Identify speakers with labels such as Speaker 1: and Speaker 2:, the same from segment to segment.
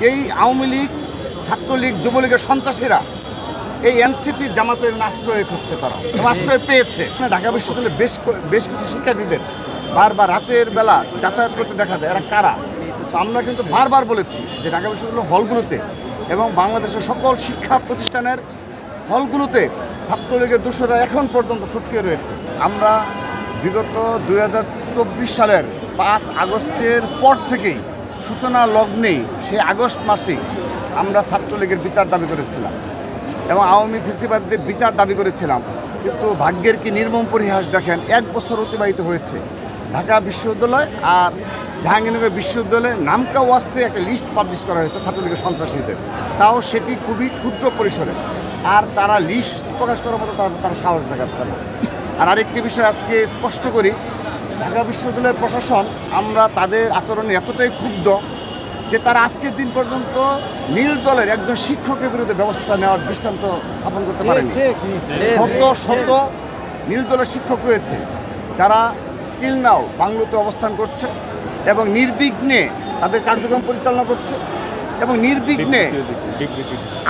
Speaker 1: এই আওয়ামী লীগ, ছাত্রলীগ, যুবলীগের সন্ত্রাসীরা এই এনসিপি জামাতের আশ্রয় খুঁজছে, তারা আশ্রয় পেয়েছে। ঢাকা বিশ্ববিদ্যালয়ে বেশ কিছু শিক্ষার্থীদের বারবার রাতের বেলা যাতায়াত করতে দেখা যায়। এরা কারা? তো আমরা কিন্তু বারবার বলেছি যে ঢাকা বিশ্ববিদ্যালয় হলগুলোতে এবং বাংলাদেশের সকল শিক্ষা প্রতিষ্ঠানের হলগুলোতে ছাত্রলীগের দোষরা এখন পর্যন্ত সক্রিয় রয়েছে। আমরা বিগত 2024 সালের 5 আগস্টের পর থেকেই সূচনা লগ্নেই সেই আগস্ট মাসেই আমরা ছাত্রলীগের বিচার দাবি করেছিলাম এবং আওয়ামী ফেসিবাদদের বিচার দাবি করেছিলাম। কিন্তু ভাগ্যের কি নির্মম পরিহাস দেখেন, 1 বছর অতিবাহিত হয়েছে। ঢাকা বিশ্ববিদ্যালয় আর জাহাঙ্গীরনগর বিশ্ববিদ্যালয়ে নামকা ওয়াস্তে একটা লিস্ট পাবলিশ করা হয়েছে ছাত্রলীগের সন্ত্রাসীদের, তাও সেটি খুবই ক্ষুদ্র পরিসরে। আর তারা লিস্ট প্রকাশ করার মতো তারা সাহস দেখাচ্ছে না। আর আরেকটি বিষয় আজকে স্পষ্ট করি, ঢাকা বিশ্ববিদ্যালয়ের প্রশাসন আমরা তাদের আচরণে এতটাই ক্ষুব্ধ যে তারা আজকের দিন পর্যন্ত নীল দলের একজন শিক্ষকের বিরুদ্ধে ব্যবস্থা নেওয়ার দৃষ্টান্ত স্থাপন করতে পারেনি। শত নীল দলের শিক্ষক রয়েছে যারা স্টিল নাও বাংলোতে অবস্থান করছে এবং নির্বিঘ্নে তাদের কার্যক্রম পরিচালনা করছে এবং নির্বিঘ্নে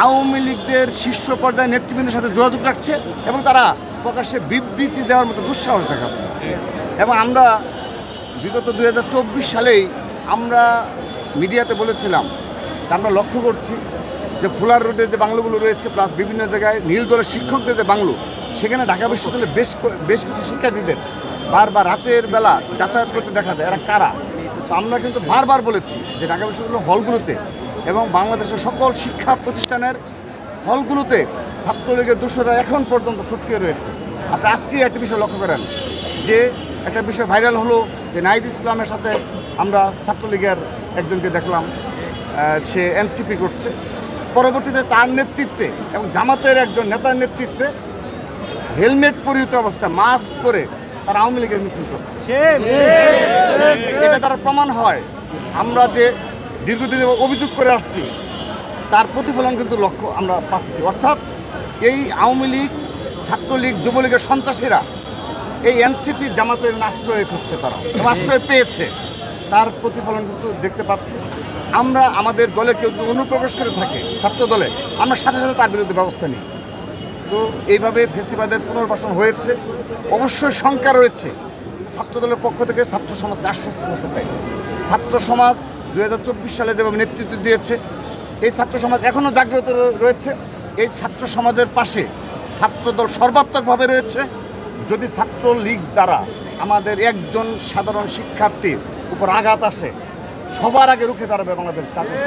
Speaker 1: আওয়ামী লীগদের শীর্ষ পর্যায়ের নেতৃবৃন্দের সাথে যোগাযোগ রাখছে এবং তারা প্রকাশ্যে বিবৃতি দেওয়ার মতো দুঃসাহস দেখাচ্ছে। এবং আমরা বিগত 2024 সালেই আমরা মিডিয়াতে বলেছিলাম যে আমরা লক্ষ্য করছি যে ফুলার রোডে যে বাংলোগুলো রয়েছে প্লাস বিভিন্ন জায়গায় নীল দলের শিক্ষকদের যে বাংলো, সেখানে ঢাকা বিশ্ববিদ্যালয়ে বেশ কিছু শিক্ষার্থীদের বারবার রাতের বেলা যাতায়াত করতে দেখা যায়। এরা কারা? তো আমরা কিন্তু বারবার বলেছি যে ঢাকা বিশ্ববিদ্যালয় হলগুলোতে এবং বাংলাদেশের সকল শিক্ষা প্রতিষ্ঠানের হলগুলোতে ছাত্রলীগের দোষরা এখন পর্যন্ত সক্রিয় রয়েছে। আপনি আজকে একটা বিষয় লক্ষ্য করেন যে একটা বিষয় ভাইরাল হলো যে নাহিদ ইসলামের সাথে আমরা ছাত্রলীগের একজনকে দেখলাম সে এনসিপি করছে। পরবর্তীতে তার নেতৃত্বে এবং জামাতের একজন নেতার নেতৃত্বে হেলমেট পরিহিত অবস্থায় মাস্ক পরে তারা আওয়ামী লীগের মিছিল করছে। এটা তারা প্রমাণ হয় আমরা যে দীর্ঘদিন অভিযোগ করে আসছি তার প্রতিফলন কিন্তু লক্ষ্য আমরা পাচ্ছি। অর্থাৎ এই আওয়ামী লীগ, ছাত্রলীগ, যুবলীগের সন্ত্রাসীরা এই এনসিপি জামাতের আশ্রয় খুঁজছে, তারা আশ্রয় পেয়েছে, তার প্রতিফলন কিন্তু দেখতে পাচ্ছি। আমরা আমাদের দলে কেউ যদি অনুপ্রবেশ করে থাকে ছাত্র দলে, আমরা সাথে সাথে তার বিরুদ্ধে ব্যবস্থা নিই। তো এইভাবে ফেসিবাদের পুনর্বাসন হয়েছে। অবশ্যই শঙ্কা রয়েছে। ছাত্র দলের পক্ষ থেকে ছাত্র সমাজকে আশ্বস্ত করতে চাই, ছাত্র সমাজ 2024 সালে যেভাবে নেতৃত্ব দিয়েছে এই ছাত্র সমাজ এখনও জাগ্রত রয়েছে। এই ছাত্র সমাজের পাশে ছাত্রদল সর্বাত্মকভাবে রয়েছে। যদি ছাত্রলীগ দ্বারা আমাদের একজন সাধারণ শিক্ষার্থীর উপর আঘাত আসে, সবার আগে রুখে দাঁড়াবে বাংলাদেশ জাতীয়